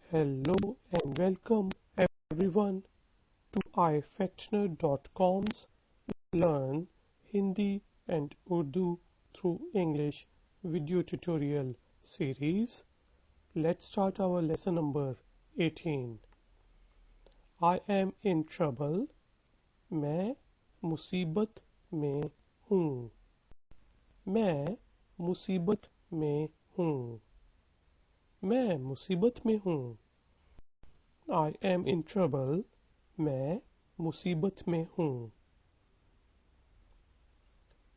Hello and welcome everyone to ifetner.com's Learn Hindi and Urdu through English video tutorial series. Let's start our lesson number 18. I am in trouble. मैं मुसीबत में हूँ. मैं मुसीबत में हूँ. मैं मुसीबत में हूँ. I am in trouble. मैं मुसीबत में हूँ.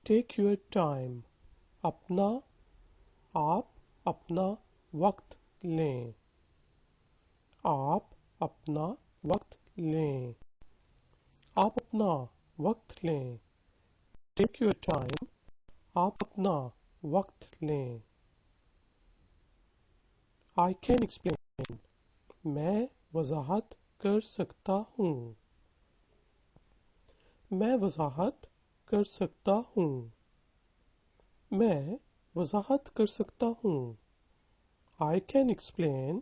Take your time. आप अपना वक्त लें. आप अपना वक्त लें. आप अपना वक्त लें. Take your time. आप अपना वक्त लें. I can explain. मैं वज़ाहत कर सकता हूँ. मैं वज़ाहत कर सकता हूँ. मैं वज़ाहत कर सकता हूँ. I can explain.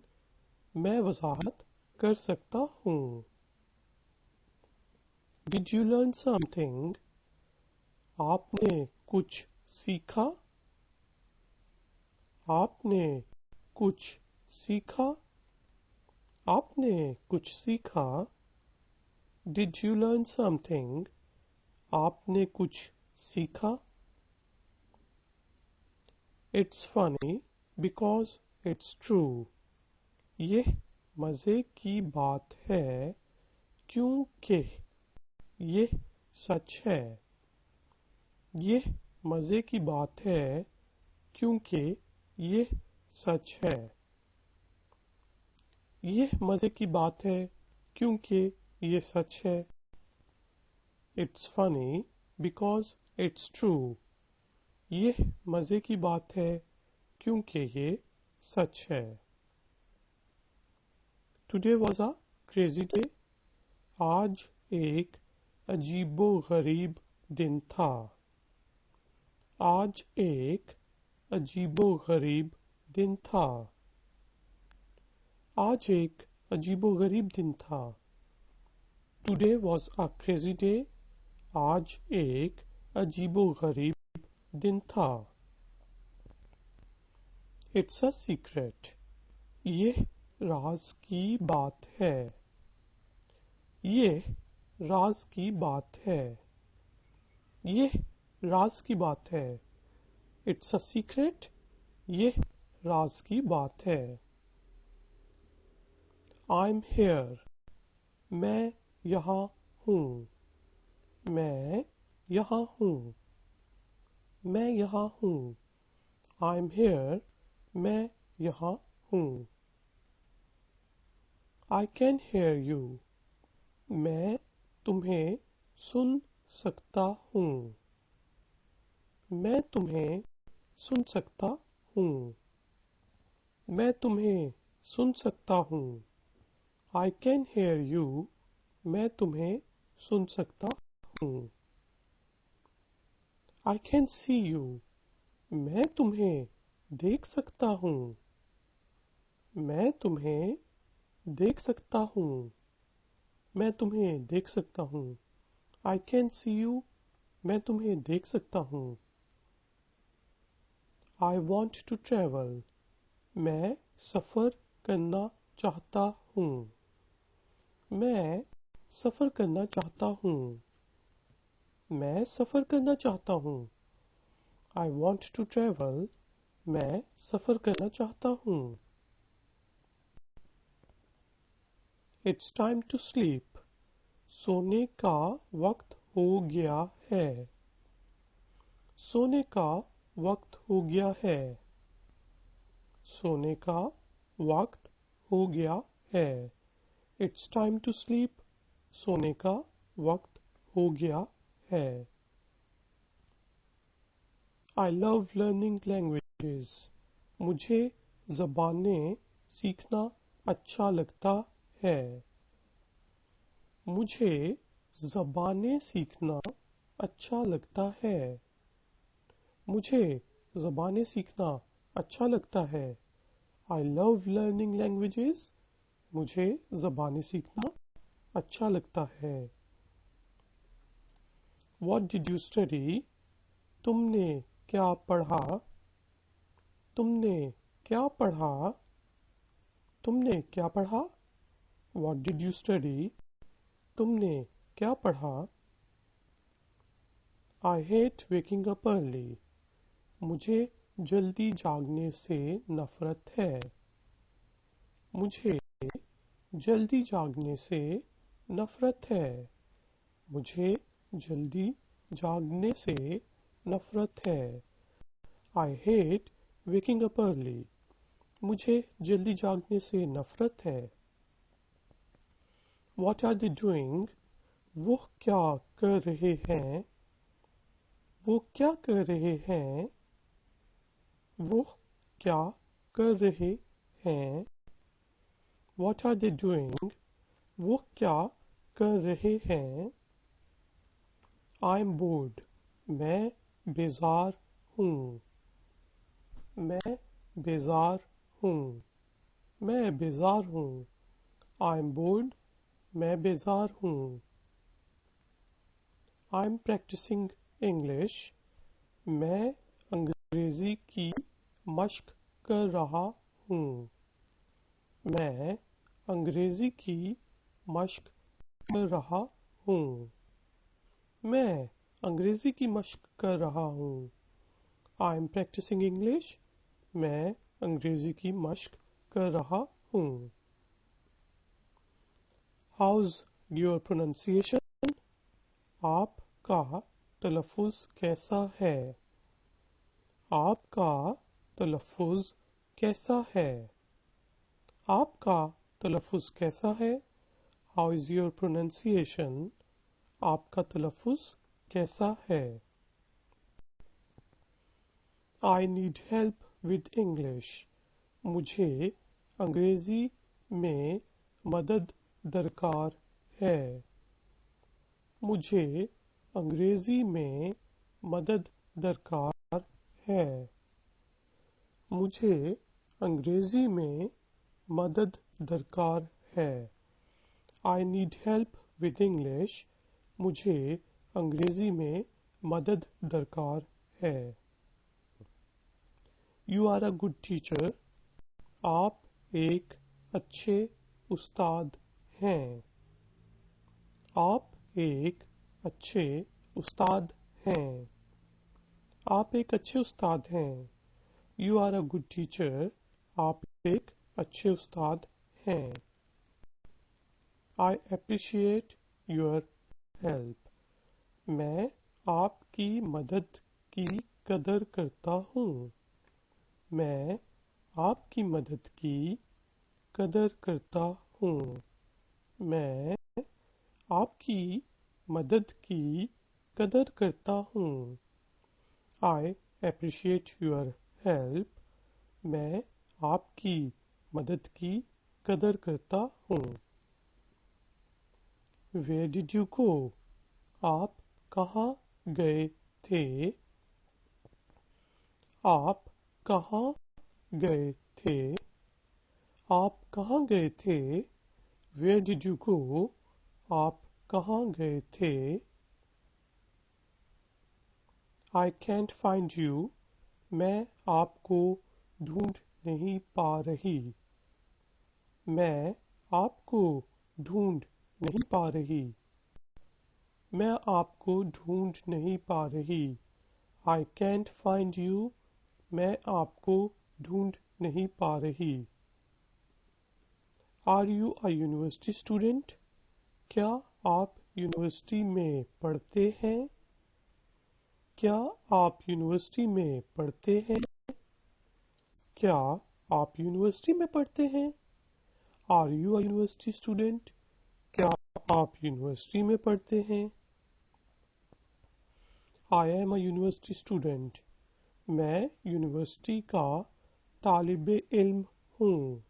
मैं वज़ाहत कर सकता हूँ. Did you learn something? आपने कुछ सीखा? आपने कुछ सीखा? आपने कुछ सीखा? Did you learn something? आपने कुछ सीखा? It's funny because it's true. यह मज़े की बात है क्योंकि यह सच है. यह मज़े की बात है क्योंकि यह सच है. यह मज़े की बात है क्योंकि ये सच है. It's funny because it's true. यह मज़े की बात है क्योंकि ये सच है. Today was a crazy day. आज एक अजीबो-गरीब दिन था. आज एक अजीबो-गरीब दिन था. आज एक अजीबो-गरीब दिन था. Today was a crazy day. आज एक अजीबो-गरीब दिन था. It's a secret. यह राज की बात है. यह राज की बात है. यह राज की बात है. It's a secret. यह राज की बात है. I'm here. मैं यहाँ हूँ. मैं यहाँ हूँ. मैं यहाँ हूँ. I'm here. मैं यहाँ हूँ. I can hear you. मैं तुम्हें सुन सकता हूँ. मैं तुम्हें सुन सकता हूँ. मैं तुम्हें सुन सकता हूँ. I can hear you. मैं तुम्हें सुन सकता हूँ. I can see you. मैं तुम्हें देख सकता हूँ. मैं तुम्हें देख सकता हूँ. मैं तुम्हें देख सकता हूँ. I can see you. मैं तुम्हें देख सकता हूँ. I want to travel. मैं सफ़र करना चाहता हूँ. मैं सफ़र करना चाहता हूँ. मैं सफ़र करना चाहता हूँ. I want to travel. मैं सफ़र करना चाहता हूँ. It's time to sleep. सोने का वक्त हो गया है. सोने का वक्त हो गया है. सोने का वक्त हो गया है. It's time to sleep. सोने का वक्त हो गया है. I love learning languages. मुझे ज़बानें सीखना अच्छा लगता है. मुझे ज़बानें सीखना अच्छा लगता है. मुझे ज़बानें सीखना अच्छा लगता है. I love learning languages. मुझे ज़बानें सीखना अच्छा लगता है। What did you study? तुमने क्या पढ़ा? तुमने क्या पढ़ा? तुमने क्या पढ़ा? What did you study? तुमने क्या पढ़ा? I hate waking up early. मुझे जल्दी जागने से नफरत है। मुझे जल्दी जागने से नफरत है। मुझे जल्दी जागने से नफरत है। I hate waking up early. मुझे जल्दी जागने से नफरत है। What are they doing? वो क्या कर रहे हैं? वो क्या कर रहे हैं? वो क्या कर रहे हैं? What are they doing? वो क्या कर रहे हैं? I'm bored. मैं बेजार हूँ। मैं बेजार हूँ। मैं बेजार हूँ। I'm bored. मैं बेजार हूँ। I'm practicing English. मैं अंग्रेजी की मश्क कर रहा हूँ। मैं अंग्रेजी की मश्क कर रहा हूँ। मैं अंग्रेजी की मश्क कर रहा हूँ। I'm practicing English. मैं अंग्रेजी की मश्क कर रहा हूँ। How's your pronunciation? आपका तलफ़ुज़ कैसा है? आपका तलफ़ुज़ कैसा है? आपका तलफ़ुज़ कैसा है? How is your pronunciation? आपका तलफ़ुज़ कैसा है? I need help with English. मुझे अंग्रेज़ी में मदद दरकार है। मुझे अंग्रेज़ी में मदद दरकार है। मुझे अंग्रेज़ी में मदद दरकार है। I need help with English. मुझे अंग्रेज़ी में मदद दरकार है। You are a good teacher. आप एक अच्छे उस्ताद हैं। आप एक अच्छे उस्ताद हैं। आप एक अच्छे उस्ताद हैं। You are a good teacher. आप एक अच्छे उस्ताद हैं। I appreciate your help. मैं आपकी मदद की कदर करता हूँ। मैं आपकी मदद की कदर करता हूँ। मैं आपकी मदद की कदर करता हूँ। I appreciate your help. मैं आपकी मदद की कदर करता हूँ। Where did you go? आप कहाँ गए थे? आप कहाँ गए थे? आप कहाँ गए थे? Where did you go? आप कहाँ गए थे? I can't find you. मैं आपको ढूंढ नहीं पा रही। मैं आपको ढूंढ नहीं पा रही। मैं आपको ढूंढ नहीं पा रही। I can't find you. मैं आपको ढूंढ नहीं पा रही। Are you a university student? क्या आप यूनिवर्सिटी में पढ़ते हैं? क्या आप यूनिवर्सिटी में पढ़ते हैं? क्या आप यूनिवर्सिटी में पढ़ते हैं? Are you a university student? क्या आप यूनिवर्सिटी में पढ़ते हैं? I am a university student. मैं यूनिवर्सिटी का तालिब इल्म हूँ।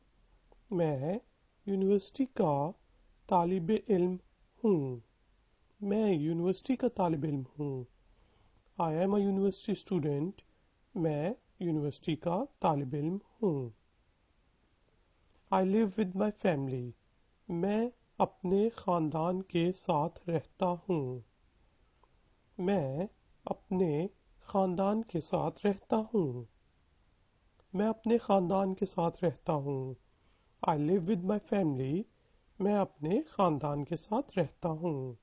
मैं यूनिवर्सिटी का तालिब इल्म हूँ। मैं यूनिवर्सिटी का तालिब इल्म हूँ। I am a university student. मैं यूनिवर्सिटी का तालिब इल्म हूँ। I live with my family. मैं अपने खानदान के साथ रहता हूँ. मैं अपने खानदान के साथ रहता हूँ. मैं अपने खानदान के साथ रहता हूँ. I live with my family. मैं अपने खानदान के साथ रहता हूँ.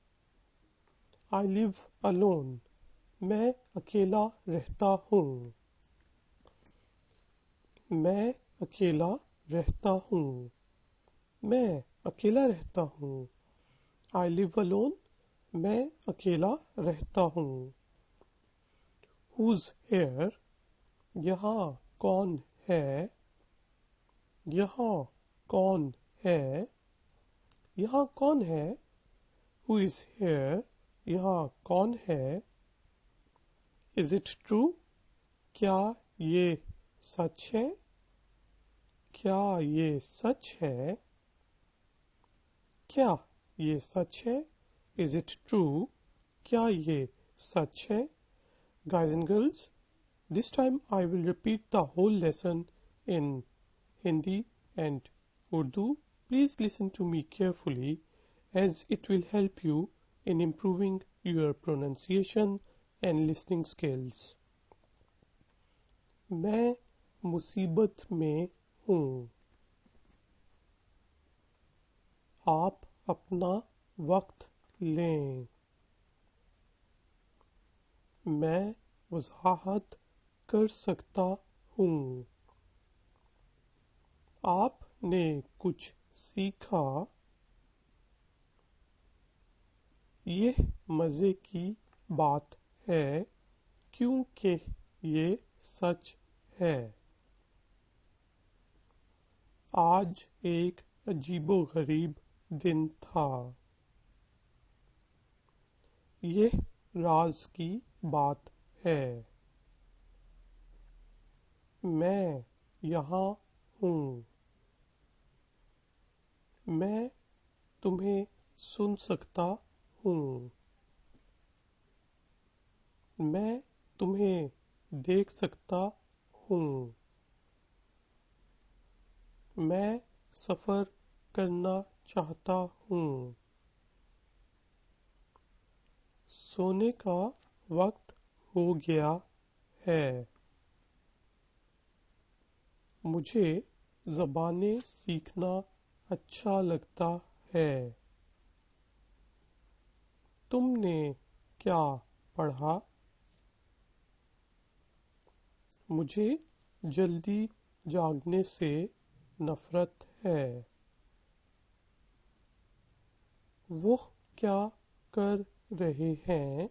I live alone. मैं अकेला रहता हूँ. मैं अकेला रहता हूँ. मैं अकेला रहता हूँ. I live alone. मैं अकेला रहता हूँ. Who's here? यहाँ कौन है? यहाँ कौन है? यहाँ कौन है? Who is here? यहाँ कौन है? Is it true? क्या ये सच है? क्या ये सच है? क्या ये सच है? Is it true? क्या ये सच है? Guys and girls, this time I will repeat the whole lesson in Hindi and Urdu. Please listen to me carefully as it will help you in improving your pronunciation and listening skills. मैं मुसीबत में हूँ. आप अपना वक्त लें. मैं वज़ाहत कर सकता हूँ. आपने कुछ सीखा. यह मज़े की बात है क्योंकि ये सच है. आज एक अजीबोगरीब दिन था. यह राज की बात है. मैं यहाँ हूँ. मैं तुम्हें सुन सकता हूँ. मैं तुम्हें देख सकता हूँ. मैं सफ़र करना चाहता हूँ. सोने का वक्त हो गया है. मुझे ज़बानें सीखना अच्छा लगता है. तुमने क्या पढ़ा? मुझे जल्दी जागने से नफरत है. वो क्या कर रहे हैं?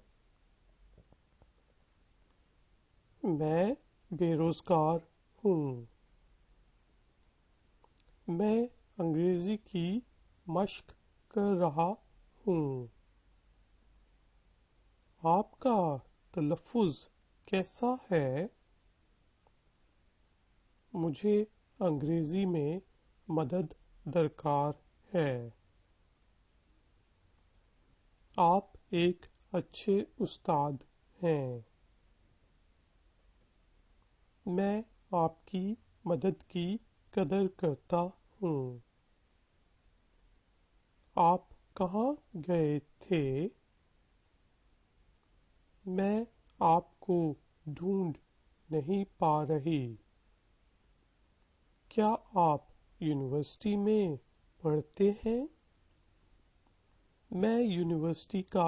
मैं बेरोजगार हूँ. मैं अंग्रेजी की मशक कर रहा हूँ. आपका तलफ़ुज़ कैसा है? मुझे अंग्रेजी में मदद दरकार है. आप एक अच्छे उस्ताद हैं. मैं आपकी मदद की कदर करता हूँ. आप कहाँ गए थे? मैं आपको ढूंढ नहीं पा रही. क्या आप यूनिवर्सिटी में पढ़ते हैं? मैं यूनिवर्सिटी का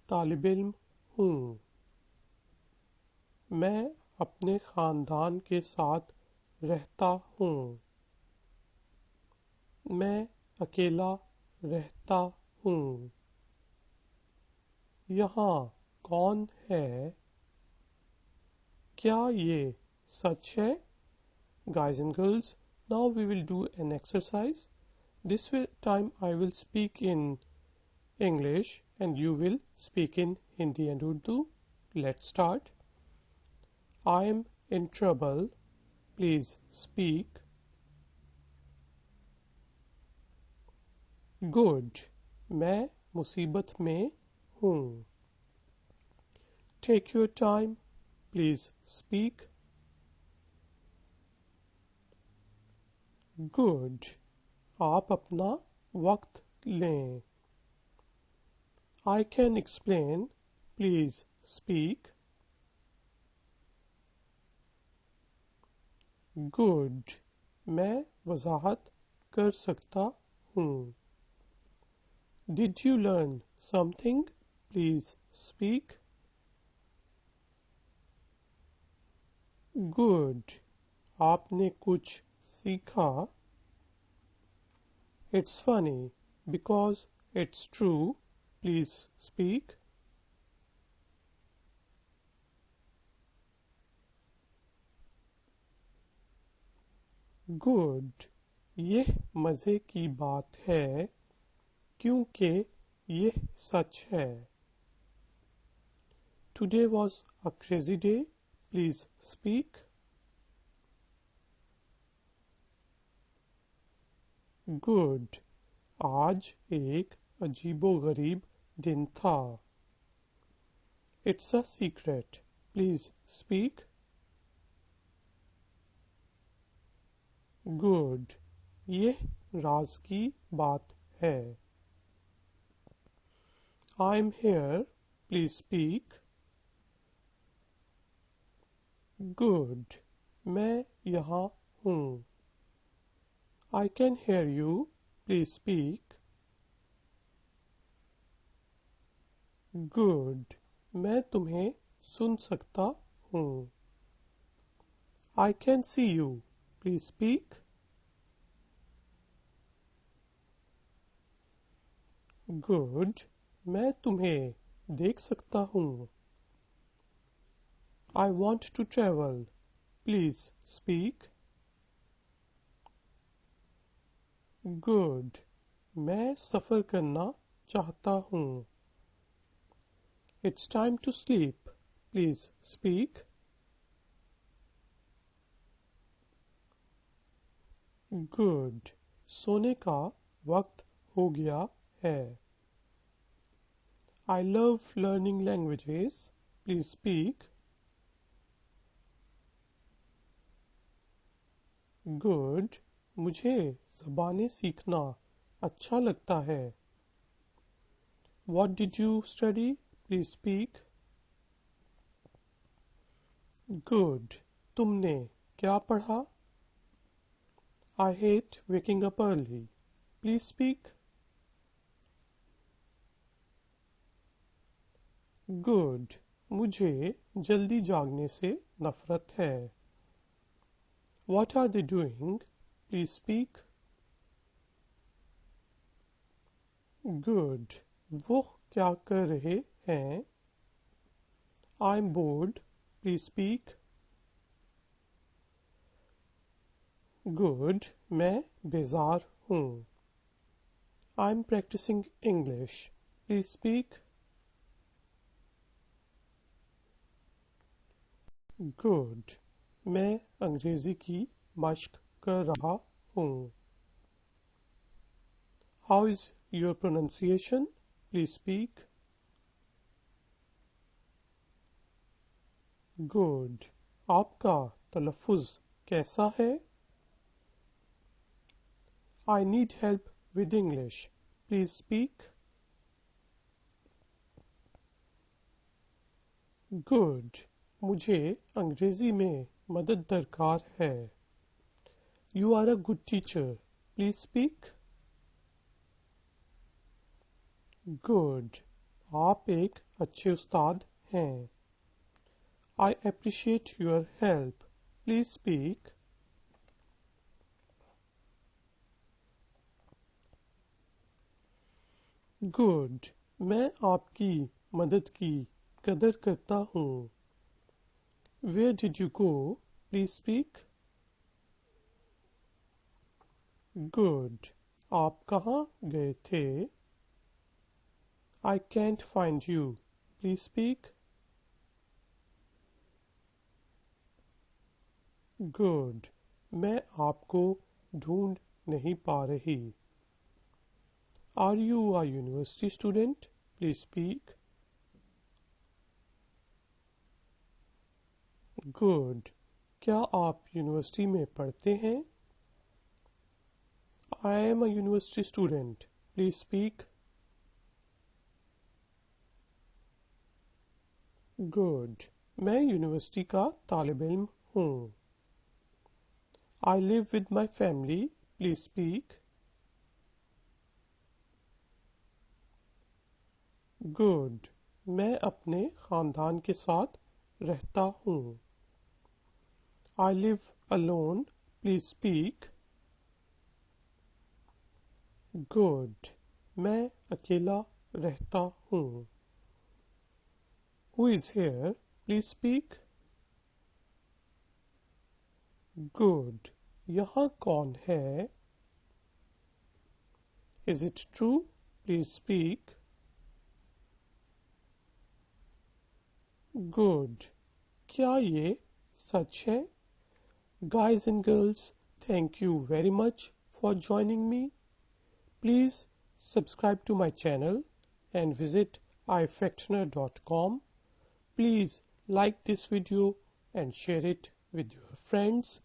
तालिब-इल्म हूँ. मैं अपने खानदान के साथ रहता हूँ. मैं अकेला रहता हूँ. यहाँ कौन है? क्या ये सच है? Guys and girls, now we will do an exercise. This time I will speak in English and you will speak in Hindi and Urdu. Let's start. I am in trouble. Please speak. Good. मैं मुसीबत में हूँ. Take your time. Please speak. Good. आप अपना वक्त लें. I can explain. Please speak. Good. मैं वजाहत कर सकता हूँ. Did you learn something? Please speak. Good. आपने कुछ सीखा. It's funny because it's true. Please speak. Good. यह मज़े की बात है क्योंकि यह सच है. Today was a crazy day. Please speak. Good. आज एक अजीबोगरीब दिन था. It's a secret. Please speak. Good. यह राज की बात है. I'm here. Please speak. Good. मैं यहाँ हूँ. I can hear you. Please speak. Good. मैं तुम्हें सुन सकता हूँ. I can see you. Please speak. Good. मैं तुम्हें देख सकता हूँ. I want to travel. Please speak. Good. मैं सफ़र करना चाहता हूँ. It's time to sleep. Please speak. Good. सोने का वक्त हो गया है. I love learning languages. Please speak. Good. मुझे ज़बानें सीखना अच्छा लगता है. What did you study? Please speak. Good. तुमने क्या पढ़ा? I hate waking up early. Please speak. Good. मुझे जल्दी जागने से नफरत है. What are they doing? Please speak. Good. वो क्या कर रहे हैं? I'm bored. Please speak. Good. मैं बेजार हूँ. I'm practicing English. Please speak. Good. मैं अंग्रेजी की मश्क कर रहा हूँ. How is your pronunciation? Please speak. Good. आपका तलफ़ुज़ कैसा है? I need help with English. Please speak. Good. मुझे अंग्रेजी में मदद दरकार है. You are a good teacher. Please speak. Good. आप एक अच्छे उस्ताद हैं. I appreciate your help. Please speak. Good. मैं आपकी मदद की कदर करता हूँ. Where did you go? Please speak. Good. आप कहाँ गए थे? I can't find you. Please speak. Good. मैं आपको ढूंढ नहीं पा रही. Are you a university student? Please speak. Good. क्या आप यूनिवर्सिटी में पढ़ते हैं? I am a university student. Please speak. Good. मैं यूनिवर्सिटी का तालिब इल्म हूँ. I live with my family. Please speak. Good. मैं अपने खानदान के साथ रहता हूँ. I live alone. Please speak. Good. मैं अकेला रहता हूँ. Who is here? Please speak. Good. यहाँ कौन है? Is it true? Please speak. Good. क्या ये सच है? Guys and girls, thank you very much for joining me. Please subscribe to my channel and visit ifactoner.com. Please like this video and share it with your friends.